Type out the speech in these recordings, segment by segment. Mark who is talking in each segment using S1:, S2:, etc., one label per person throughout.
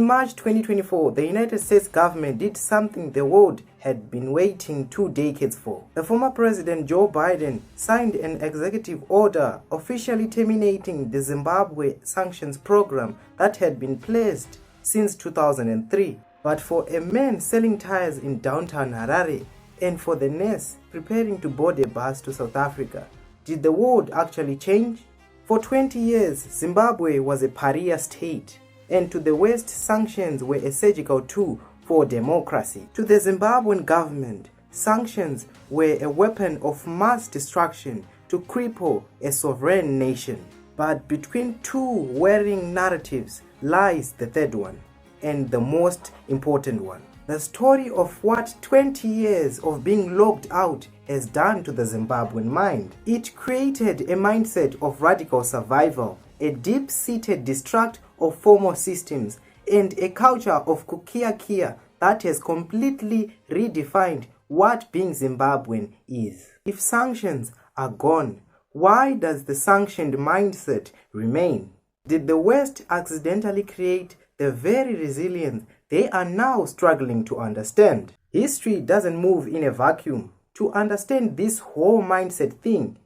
S1: In March 2024, the United States government did something the world had been waiting 2 decades for. The former President Joe Biden signed an executive order officially terminating the Zimbabwe sanctions program that had been placed since 2003. But for a man selling tires in downtown Harare and for the nurse preparing to board a bus to South Africa, did the world actually change? For 20 years, Zimbabwe was a pariah state, and to the West, sanctions were a surgical tool for democracy. To the Zimbabwean government, sanctions were a weapon of mass destruction to cripple a sovereign nation. But between two warring narratives lies the third one, and the most important one. The story of what 20 years of being locked out has done to the Zimbabwean mind. It created a mindset of radical survival, a deep-seated distrust of formal systems, and a culture of kukia that has completely redefined what being Zimbabwean is. If sanctions are gone, why does the sanctioned mindset remain? Did the West accidentally create the very resilience they are now struggling to understand? History doesn't move in a vacuum. To understand this whole mindset thing,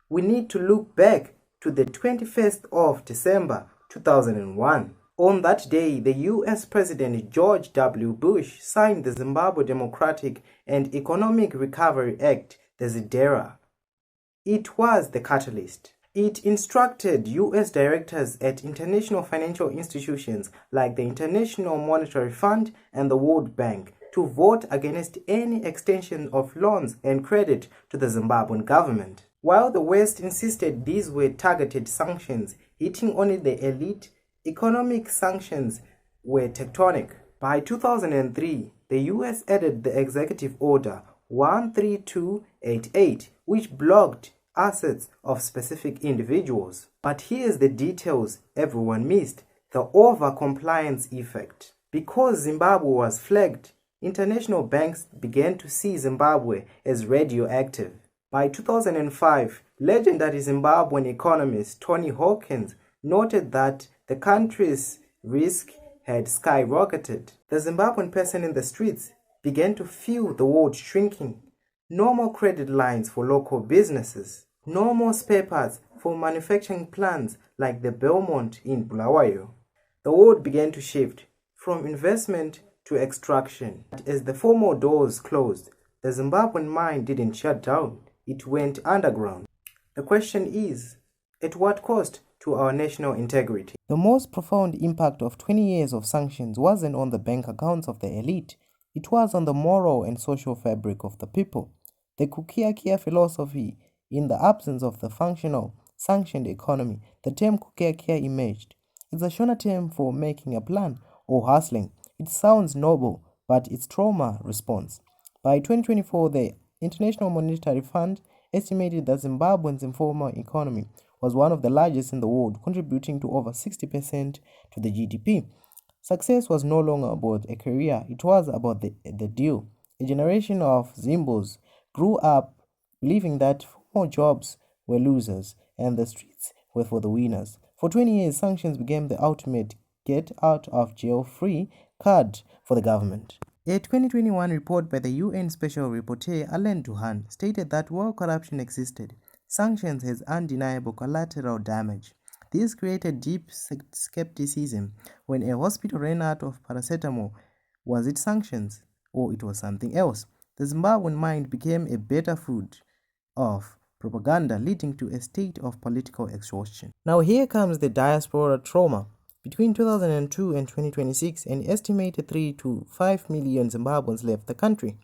S1: we need to look back to the 21st of December 2001. On that day, the US President George W. Bush signed the Zimbabwe Democratic and Economic Recovery Act, the ZIDERA. It was the catalyst. It instructed US directors at international financial institutions like the International Monetary Fund and the World Bank to vote against any extension of loans and credit to the Zimbabwean government. While the West insisted these were targeted sanctions hitting only the elite, economic sanctions were tectonic. By 2003, the US added the Executive Order 13288, which blocked assets of specific individuals. But here's the details everyone missed: the over-compliance effect. Because Zimbabwe was flagged, international banks began to see Zimbabwe as radioactive. By 2005, legendary Zimbabwean economist Tony Hawkins noted that the country's risk had skyrocketed. The Zimbabwean person in the streets began to feel the world shrinking. No more credit lines for local businesses. No more spare parts for manufacturing plants like the Belmont in Bulawayo. The world began to shift from investment to extraction. As the formal doors closed, the Zimbabwean mind didn't shut down. It went underground. The question is, at what cost to our national integrity? The most profound impact of 20 years of sanctions wasn't on the bank accounts of the elite. It was on the moral and social fabric of the people. The kukia philosophy. In the absence of the functional, sanctioned economy, the term kukia emerged. It's a Shona term for making a plan or hustling. It sounds noble, but it's trauma response. By 2024, the International Monetary Fund estimated that Zimbabwe's informal economy was one of the largest in the world, contributing to over 60% to the GDP. Success was no longer about a career, it was about the deal. A generation of Zimbos grew up believing that formal jobs were losers and the streets were for the winners. For 20 years, sanctions became the ultimate get-out-of-jail-free card for the government. A 2021 report by the UN Special Rapporteur Alan Duhan stated that while corruption existed, sanctions has undeniable collateral damage. This created deep skepticism. When a hospital ran out of paracetamol, was it sanctions or it was something else? The Zimbabwean mind became a battlefield of propaganda, leading to a state of political exhaustion. Now here comes the diaspora trauma. Between 2002 and 2026, an estimated 3 to 5 million Zimbabweans left the country.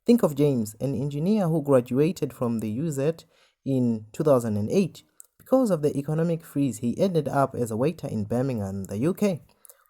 S1: Think of James, an engineer who graduated from the UZ in 2008. Because of the economic freeze, he ended up as a waiter in Birmingham, the UK.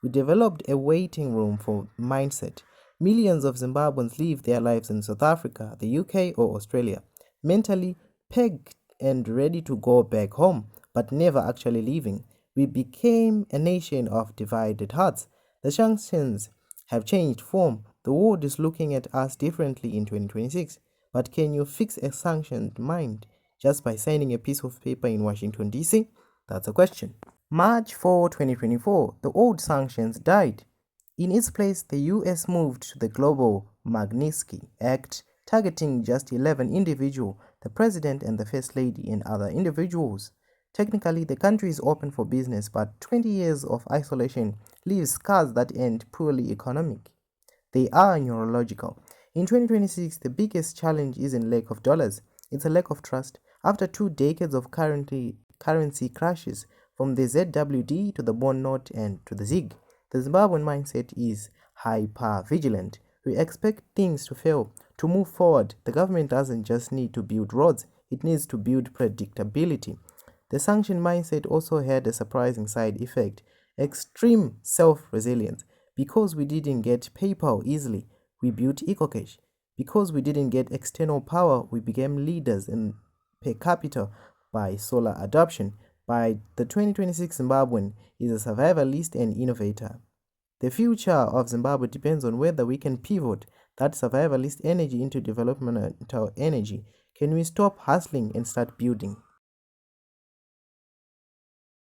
S1: We developed a waiting room for mindset. Millions of Zimbabweans live their lives in South Africa, the UK, or Australia, mentally pegged and ready to go back home, but never actually leaving. We became a nation of divided hearts. The sanctions have changed form. The world is looking at us differently in 2026. But can you fix a sanctioned mind just by signing a piece of paper in Washington, D.C.? That's a question. March 4, 2024, the old sanctions died. In its place, the US moved to the Global Magnitsky Act, targeting just 11 individuals, the president and the first lady and other individuals. Technically, the country is open for business, but 20 years of isolation leaves scars that end purely economic. They are neurological. In 2026, the biggest challenge isn't lack of dollars, it's a lack of trust. After 2 decades of currency crashes, from the ZWD to the bond note and to the ZIG, the Zimbabwean mindset is hyper-vigilant. We expect things to fail. To move forward, the government doesn't just need to build roads, it needs to build predictability. The sanction mindset also had a surprising side effect: extreme self-resilience. Because we didn't get PayPal easily, we built EcoCash. Because we didn't get external power, we became leaders in per capita by solar adoption. By the 2026 Zimbabwean is a survivalist and innovator. The future of Zimbabwe depends on whether we can pivot that survivalist energy into developmental energy. Can we stop hustling and start building?